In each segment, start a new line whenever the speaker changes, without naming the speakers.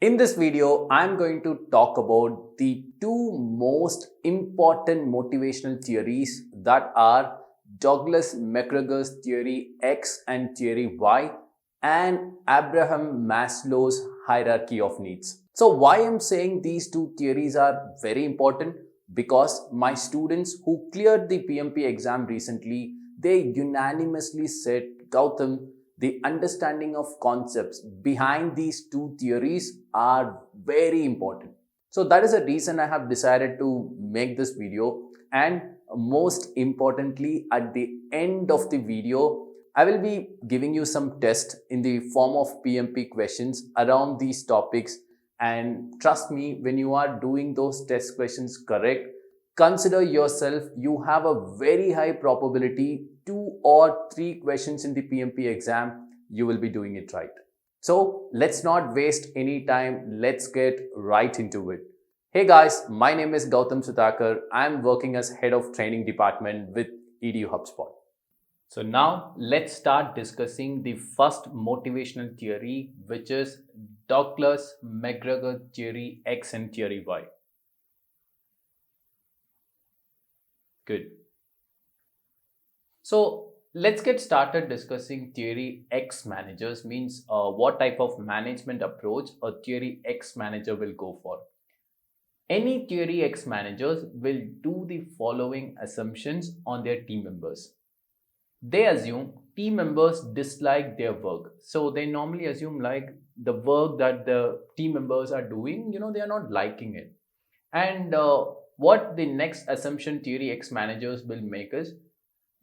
In this video, I'm going to talk about the two most important motivational theories that are Douglas McGregor's theory X and theory Y and Abraham Maslow's hierarchy of needs. So why I'm saying these two theories are very important? Because my students who cleared the PMP exam recently, they unanimously said, Gautham, the understanding of concepts behind these two theories are very important. So that is the reason I have decided to make this video. And most importantly, at the end of the video, I will be giving you some tests in the form of PMP questions around these topics. And trust me, when you are doing those test questions correct, consider yourself you have a very high probability 2 or 3 questions in the PMP exam you will be doing it right. So let's not waste any time. Let's get right into it. Hey guys, my name is Gautham Sudakar. I'm working as head of training department with EduHubSpot. So now let's start discussing the first motivational theory, which is Douglas McGregor theory X and theory Y. Good. So let's get started discussing theory X managers, means what type of management approach a theory X manager will go for. Any theory X managers will do the following assumptions on their team members. They assume team members dislike their work. So they normally assume like the work that the team members are doing, they are not liking it. And what the next assumption theory X managers will make is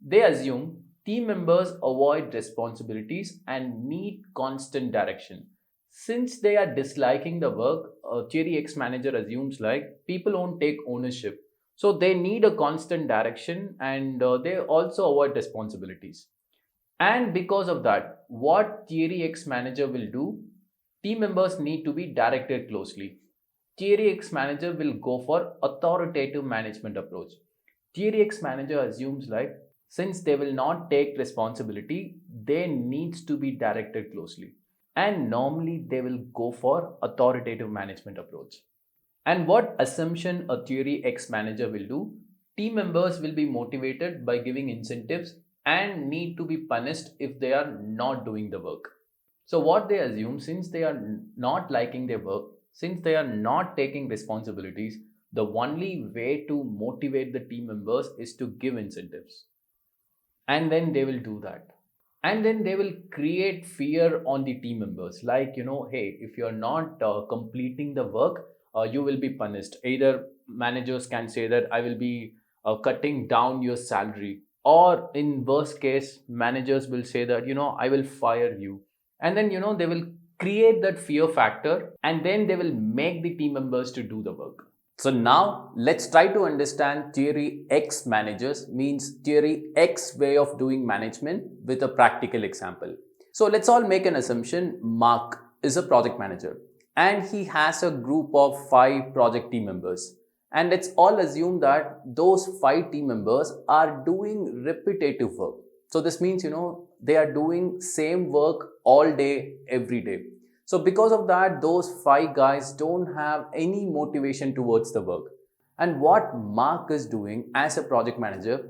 they assume team members avoid responsibilities and need constant direction. Since they are disliking the work, theory X manager assumes like people won't take ownership. So they need a constant direction and they also avoid responsibilities. And because of that, what theory X manager will do, team members need to be directed closely. Theory X manager will go for authoritative management approach. Theory X manager assumes like since they will not take responsibility, they needs to be directed closely. And normally they will go for authoritative management approach. And what assumption a theory X manager will do? Team members will be motivated by giving incentives and need to be punished if they are not doing the work. So what they assume, since they are not liking their work, since they are not taking responsibilities, the only way to motivate the team members is to give incentives. And then they will do that. And then they will create fear on the team members. Like, hey, if you're not completing the work, you will be punished. Either managers can say that I will be cutting down your salary. Or in worst case, managers will say that, I will fire you. And then, they will create that fear factor and then they will make the team members to do the work. So now let's try to understand theory X managers, means theory X way of doing management with a practical example. So let's all make an assumption. Mark is a project manager and he has a group of 5 project team members. And let's all assume that those 5 team members are doing repetitive work. So this means, they are doing same work all day, every day. So because of that, those 5 guys don't have any motivation towards the work. And what Mark is doing as a project manager,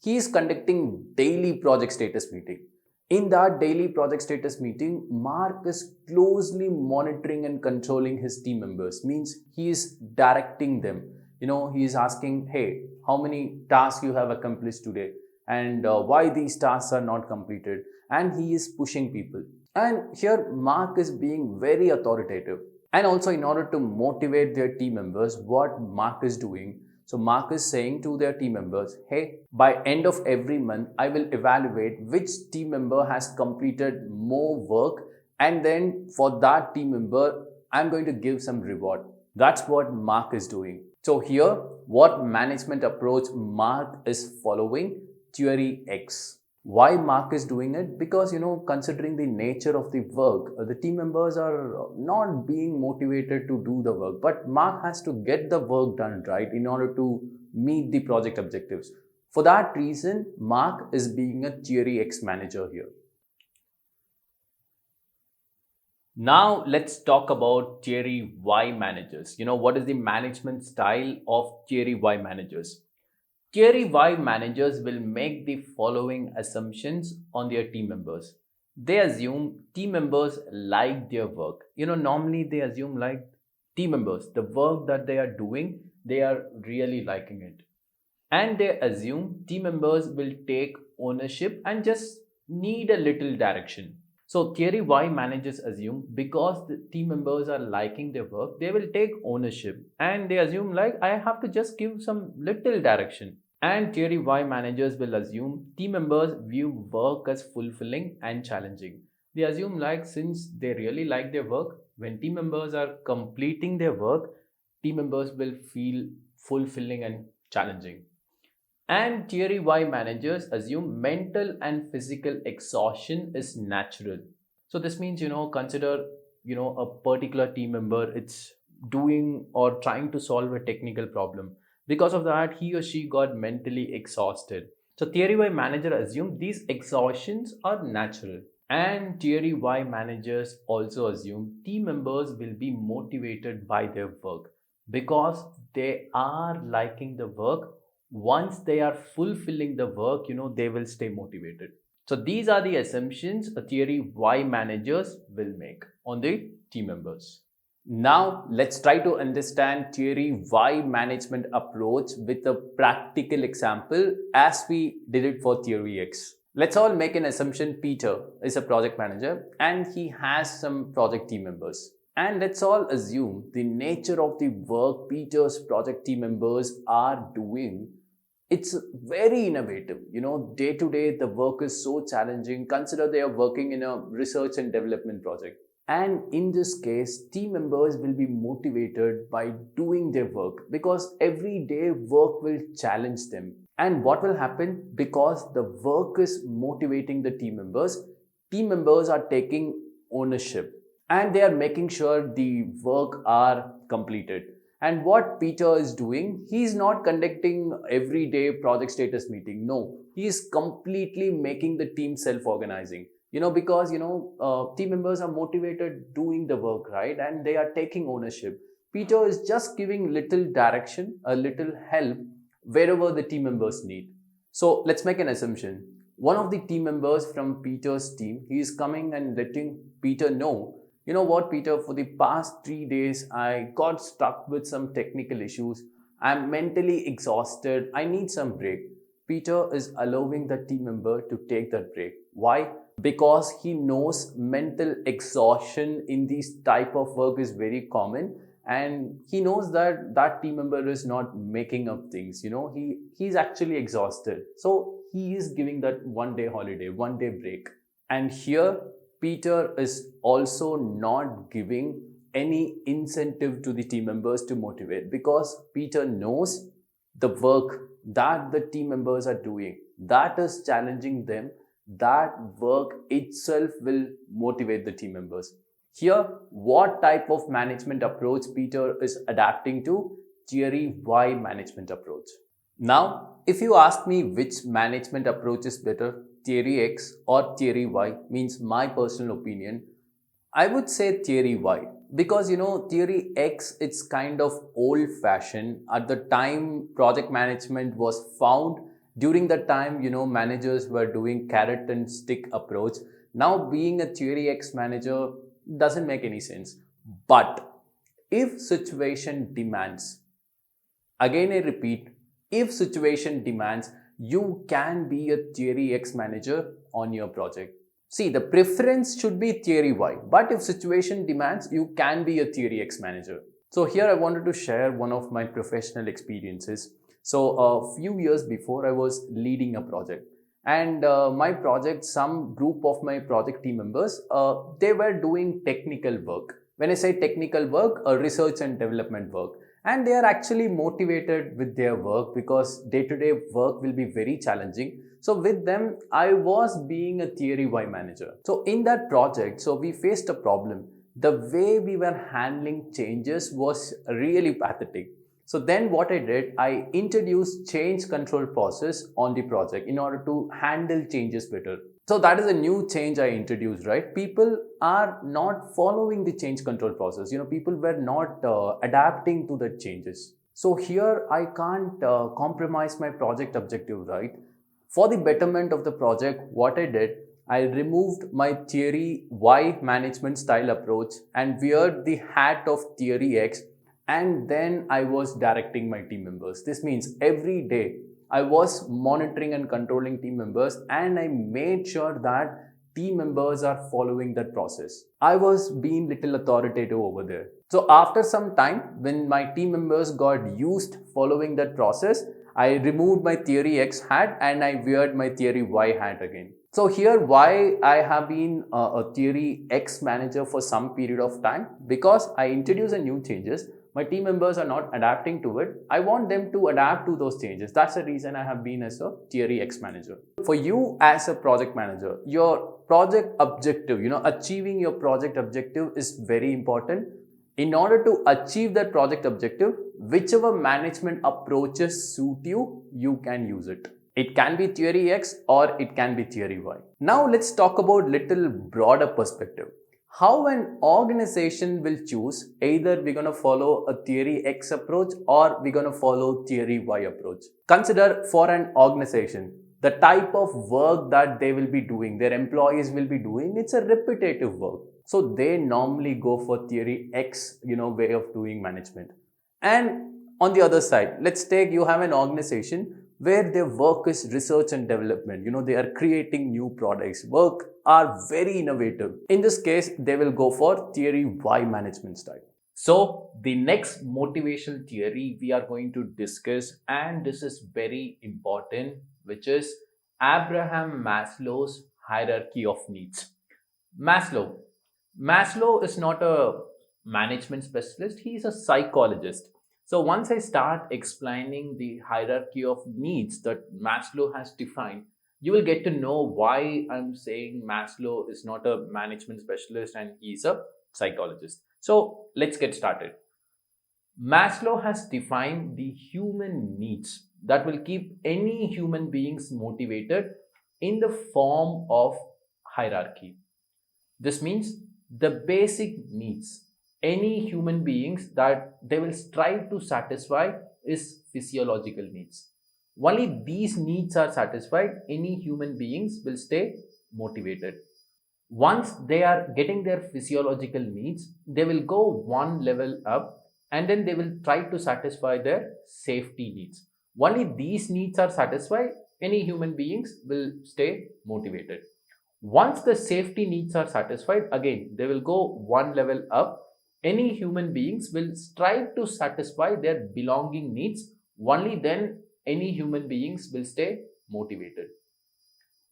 he is conducting daily project status meeting. In that daily project status meeting, Mark is closely monitoring and controlling his team members, means he is directing them. He is asking, hey, how many tasks you have accomplished today and why these tasks are not completed. And he is pushing people. And here Mark is being very authoritative. And also in order to motivate their team members, what Mark is doing, so Mark is saying to their team members, hey, by end of every month, I will evaluate which team member has completed more work. And then for that team member, I'm going to give some reward. That's what Mark is doing. So here, what management approach Mark is following? Theory X. Why Mark is doing it? Because, considering the nature of the work, the team members are not being motivated to do the work. But Mark has to get the work done, right, in order to meet the project objectives. For that reason, Mark is being a theory X manager here. Now let's talk about theory Y managers. What is the management style of theory Y managers? Theory Y managers will make the following assumptions on their team members. They assume team members like their work. Normally they assume like team members, the work that they are doing, they are really liking it. And they assume team members will take ownership and just need a little direction. So theory Y managers assume because the team members are liking their work, they will take ownership and they assume like I have to just give some little direction. And theory Y managers will assume team members view work as fulfilling and challenging. They assume like since they really like their work, when team members are completing their work, team members will feel fulfilling and challenging. And theory Y managers assume mental and physical exhaustion is natural. So this means, consider, a particular team member, it's doing or trying to solve a technical problem. Because of that, he or she got mentally exhausted. So theory Y manager assume these exhaustions are natural. And theory Y managers also assume team members will be motivated by their work because they are liking the work. Once they are fulfilling the work, they will stay motivated. So these are the assumptions a theory Y managers will make on the team members. Now let's try to understand theory Y management approach with a practical example as we did it for theory X. Let's all make an assumption Peter is a project manager and he has some project team members. And let's all assume the nature of the work Peter's project team members are doing, it's very innovative. Day to day, the work is so challenging. Consider they are working in a research and development project. And in this case, team members will be motivated by doing their work because every day work will challenge them. And what will happen? Because the work is motivating the team members are taking ownership and they are making sure the work are completed. And what Peter is doing, he's not conducting everyday project status meeting. No, he is completely making the team self-organizing. Because team members are motivated doing the work, right? And they are taking ownership. Peter is just giving little direction, a little help wherever the team members need. So let's make an assumption. One of the team members from Peter's team, he is coming and letting Peter know, you know what, Peter, for the past 3 days, I got stuck with some technical issues. I'm mentally exhausted. I need some break. Peter is allowing the team member to take that break. Why? Because he knows mental exhaustion in this type of work is very common. And he knows that that team member is not making up things. He's actually exhausted. So he is giving that 1 day holiday, 1 day break. And here, Peter is also not giving any incentive to the team members to motivate because Peter knows the work that the team members are doing, that is challenging them, that work itself will motivate the team members. Here, what type of management approach Peter is adapting to? Theory Y management approach. Now, if you ask me which management approach is better, theory X or theory Y, means my personal opinion, I would say theory Y. Because theory X, it's kind of old fashioned. At the time project management was found, during that time, managers were doing carrot and stick approach. Now being a theory X manager doesn't make any sense. But if situation demands, again I repeat, if situation demands, you can be a theory X manager on your project. See, the preference should be theory Y, but if situation demands, you can be a theory X manager. So here I wanted to share one of my professional experiences. So a few years before, I was leading a project. And my project, some group of my project team members, they were doing technical work. When I say technical work, research and development work. And they are actually motivated with their work because day-to-day work will be very challenging. So with them, I was being a theory Y manager. So in that project, so we faced a problem. The way we were handling changes was really pathetic. So then what I did, I introduced change control process on the project in order to handle changes better. So that is a new change I introduced, right? People are not following the change control process. People were not adapting to the changes. So here I can't compromise my project objective, right? For the betterment of the project, what I did, I removed my theory Y management style approach and weared the hat of theory X, and then I was directing my team members. This means every day I was monitoring and controlling team members, and I made sure that team members are following that process. I was being little authoritative over there. So after some time, when my team members got used following that process, I removed my theory X hat and I weared my theory Y hat again. So here, why I have been a theory X manager for some period of time, because I introduce a new changes. My team members are not adapting to it. I want them to adapt to those changes. That's the reason I have been as a theory X manager. For you as a project manager, your project objective, achieving your project objective is very important. In order to achieve that project objective, whichever management approaches suit you, you can use it. It can be theory X or it can be theory Y. Now let's talk about little broader perspective. How an organization will choose either we're going to follow a theory X approach or we're going to follow theory Y approach. Consider for an organization, the type of work that they will be doing, their employees will be doing, it's a repetitive work. So they normally go for theory X, way of doing management. And on the other side, let's take you have an organization where their work is research and development. They are creating new products. Work are very innovative. In this case, they will go for theory Y management style. So the next motivational theory we are going to discuss, and this is very important, which is Abraham Maslow's hierarchy of needs. Maslow is not a management specialist, he is a psychologist. So once I start explaining the hierarchy of needs that Maslow has defined, you will get to know why I'm saying Maslow is not a management specialist and he's a psychologist. So let's get started. Maslow has defined the human needs that will keep any human beings motivated in the form of hierarchy. This means the basic needs any human beings that they will strive to satisfy is physiological needs. Only these needs are satisfied, any human beings will stay motivated. Once they are getting their physiological needs, they will go one level up and then they will try to satisfy their safety needs. Only these needs are satisfied, any human beings will stay motivated. Once the safety needs are satisfied, again they will go one level up. Any human beings will strive to satisfy their belonging needs. Only then any human beings will stay motivated.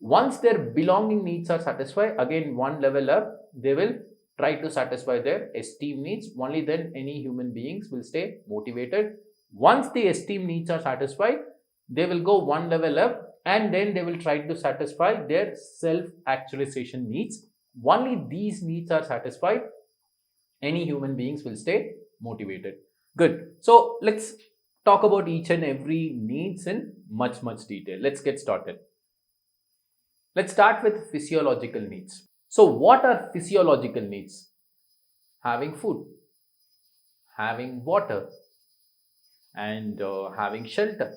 Once their belonging needs are satisfied, again one level up, they will try to satisfy their esteem needs. Only then any human beings will stay motivated. Once the esteem needs are satisfied, they will go one level up and then they will try to satisfy their self-actualization needs. Only these needs are satisfied, any human beings will stay motivated. Good. So let's talk about each and every needs in much detail. Let's get started. Let's start with physiological needs. So what are physiological needs? Having food, having water, and having shelter,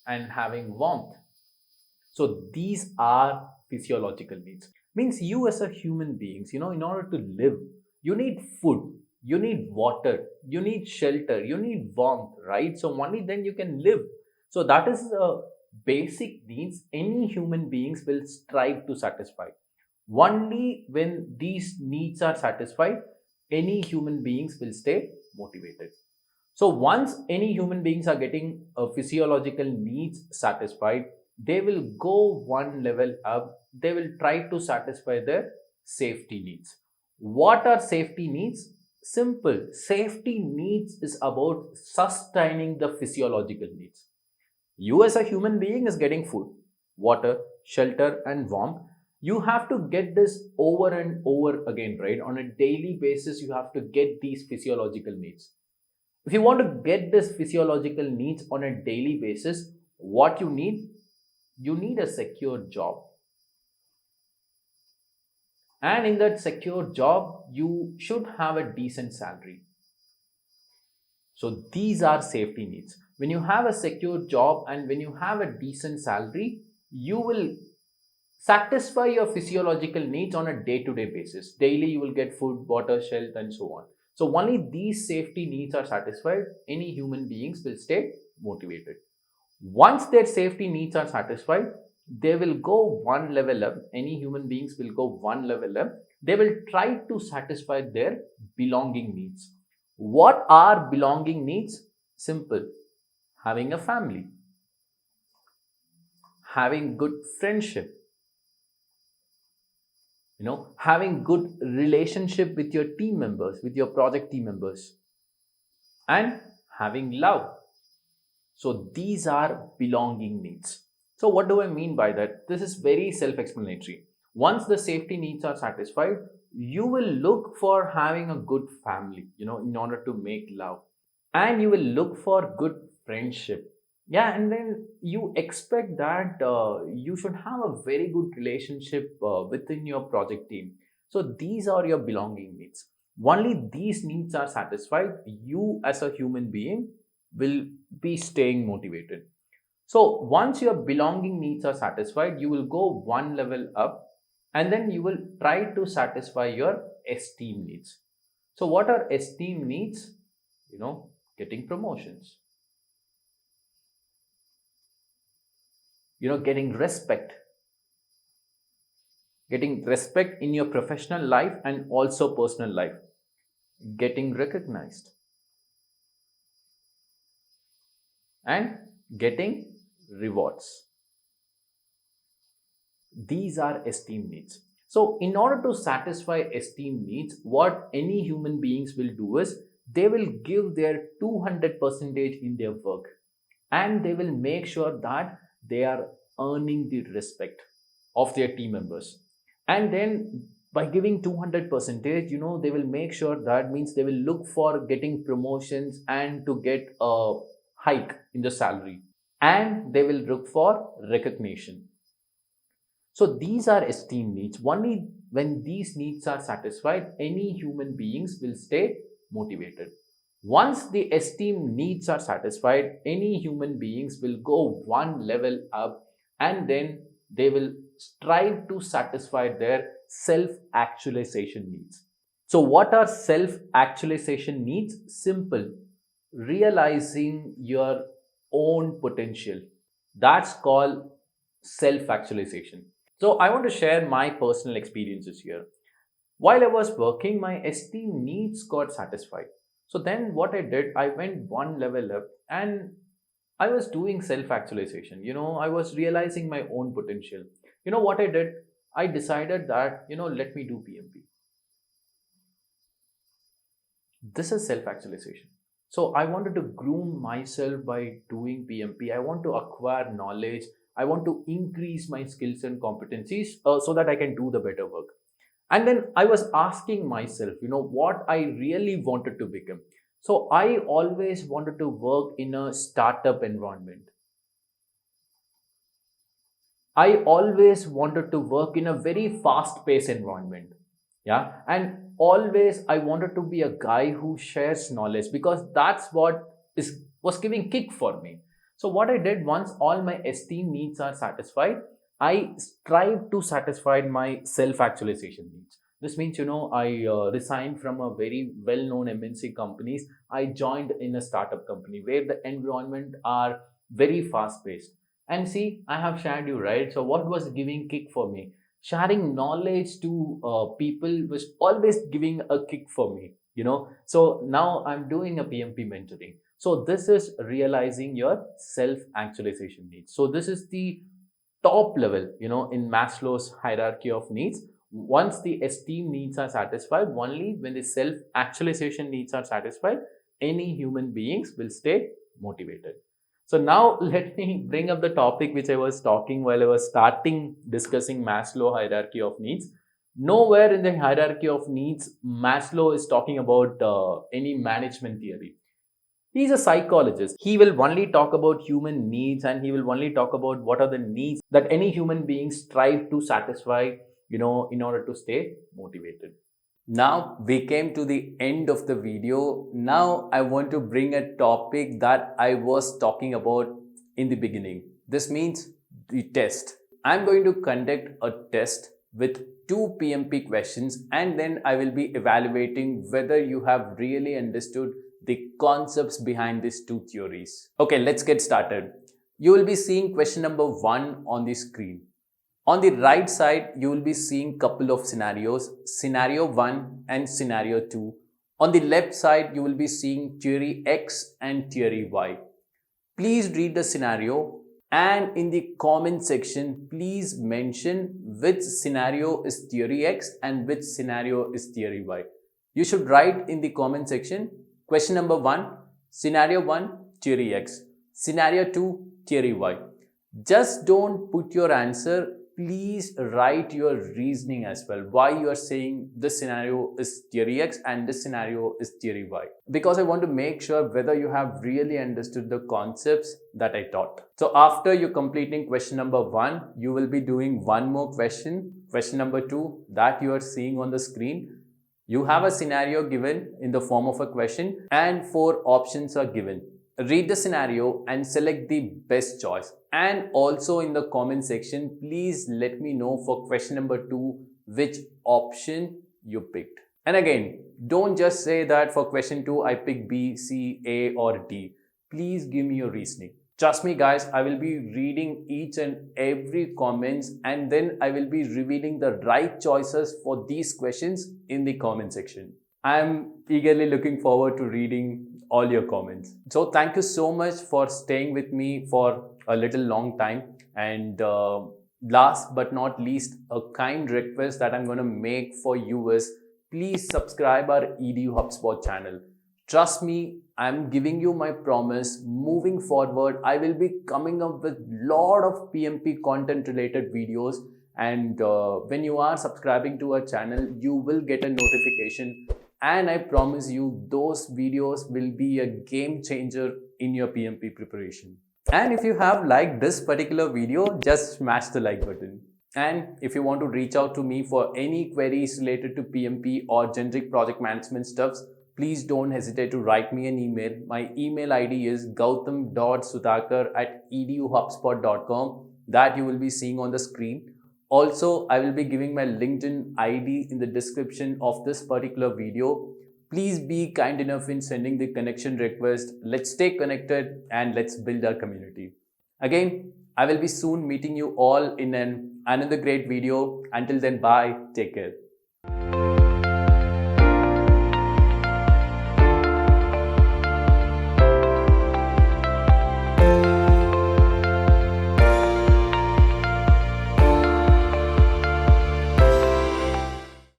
and having warmth. So these are physiological needs. Means you as a human beings, in order to live, you need food, you need water, you need shelter, you need warmth, right? So only then you can live. So that is the basic needs any human beings will strive to satisfy. Only when these needs are satisfied, any human beings will stay motivated. So once any human beings are getting physiological needs satisfied, they will go one level up. They will try to satisfy their safety needs. What are safety needs? Simple. Safety needs is about sustaining the physiological needs. You as a human being is getting food, water, shelter and warmth. You have to get this over and over again, right? On a daily basis, you have to get these physiological needs. If you want to get this physiological needs on a daily basis, what you need? You need a secure job. And in that secure job, you should have a decent salary. So these are safety needs. When you have a secure job and when you have a decent salary, you will satisfy your physiological needs on a day-to-day basis. Daily you will get food, water, shelter, and so on. So only these safety needs are satisfied, any human beings will stay motivated. Once their safety needs are satisfied, they will go one level up. Any human beings will go one level up. They will try to satisfy their belonging needs. What are belonging needs? Simple. Having a family, having good friendship, having good relationship with your team members, with your project team members, and having love. So these are belonging needs. So what do I mean by that? This is very self-explanatory. Once the safety needs are satisfied, you will look for having a good family, in order to make love. And you will look for good friendship. Yeah, and then you expect that you should have a very good relationship within your project team. So these are your belonging needs. Only these needs are satisfied, you as a human being will be staying motivated. So once your belonging needs are satisfied, you will go one level up, and then you will try to satisfy your esteem needs. So what are esteem needs? Getting promotions, getting respect in your professional life and also personal life, getting recognized, and getting rewards. These are esteem needs. So in order to satisfy esteem needs, what any human beings will do is they will give their 200% in their work, and they will make sure that they are earning the respect of their team members. And then by giving 200%, they will make sure, that means they will look for getting promotions and to get a hike in the salary, and they will look for recognition. So these are esteem needs. Only when these needs are satisfied, any human beings will stay motivated. Once the esteem needs are satisfied, any human beings will go one level up, and then they will strive to satisfy their self-actualization needs. So what are self-actualization needs? Simple. Realizing your own potential. That's called self-actualization. So I want to share my personal experiences here. While I was working, my esteem needs got satisfied. So then what I did, I went one level up, and I was doing self-actualization. I was realizing my own potential. What I did? I decided that, let me do PMP. This is self-actualization. So I wanted to groom myself by doing PMP. I want to acquire knowledge. I want to increase my skills and competencies so that I can do the better work. And then I was asking myself, what I really wanted to become. So I always wanted to work in a startup environment. I always wanted to work in a very fast-paced environment. Yeah. And always I wanted to be a guy who shares knowledge, because that's what was giving kick for me. So what I did, once all my esteem needs are satisfied, I strive to satisfy my self-actualization needs. This means, I resigned from a very well-known MNC companies. I joined in a startup company where the environment are very fast-paced. And see, I have shared you, right? So what was giving kick for me? Sharing knowledge to people was always giving a kick for me, So now I'm doing a PMP mentoring. So this is realizing your self-actualization needs. So this is the top level, in Maslow's hierarchy of needs. Once the esteem needs are satisfied, only when the self-actualization needs are satisfied, any human beings will stay motivated. So now let me bring up the topic which I was talking while I was starting discussing Maslow hierarchy of needs. Nowhere in the hierarchy of needs, Maslow is talking about any management theory. He's a psychologist. He will only talk about human needs, and he will only talk about what are the needs that any human being strive to satisfy, in order to stay motivated. Now we came to the end of the video. Now I want to bring a topic that I was talking about in the beginning. This means the test. I'm going to conduct a test with 2 PMP questions, and then I will be evaluating whether you have really understood the concepts behind these 2 theories. Okay, let's get started. You will be seeing question number 1 on the screen. On the right side, you will be seeing couple of scenarios, scenario 1 and scenario 2. On the left side, you will be seeing theory X and theory Y. Please read the scenario, and in the comment section, please mention which scenario is theory X and which scenario is theory Y. You should write in the comment section, question number 1, scenario 1, theory X, scenario 2, theory Y. Just don't put your answer. Please write your reasoning as well, why you are saying this scenario is theory X and this scenario is theory Y, because I want to make sure whether you have really understood the concepts that I taught. So after you completing question number 1, you will be doing one more question, question number 2, that you are seeing on the screen. You have a scenario given in the form of a question and 4 options are given. Read the scenario and select the best choice. And also in the comment section, please let me know for question number 2 which option you picked. And again, don't just say that for question 2 I picked B, C, A or D. Please give me your reasoning. Trust me guys, I will be reading each and every comments, and then I will be revealing the right choices for these questions in the comment section. I am eagerly looking forward to reading all your comments. So thank you so much for staying with me for a little long time. And last but not least, a kind request that I'm going to make for you is please subscribe our EduHubSpot channel. Trust me, I'm giving you my promise. Moving forward, I will be coming up with lot of PMP content related videos. And when you are subscribing to our channel, you will get a notification. And I promise you, those videos will be a game changer in your PMP preparation. And if you have liked this particular video, just smash the like button. And if you want to reach out to me for any queries related to PMP or generic project management stuffs, please don't hesitate to write me an email. My email ID is gautham.sudakar@eduhubspot.com, that you will be seeing on the screen. Also, I will be giving my LinkedIn ID in the description of this particular video. Please be kind enough in sending the connection request. Let's stay connected and let's build our community. Again, I will be soon meeting you all in another great video. Until then, bye. Take care.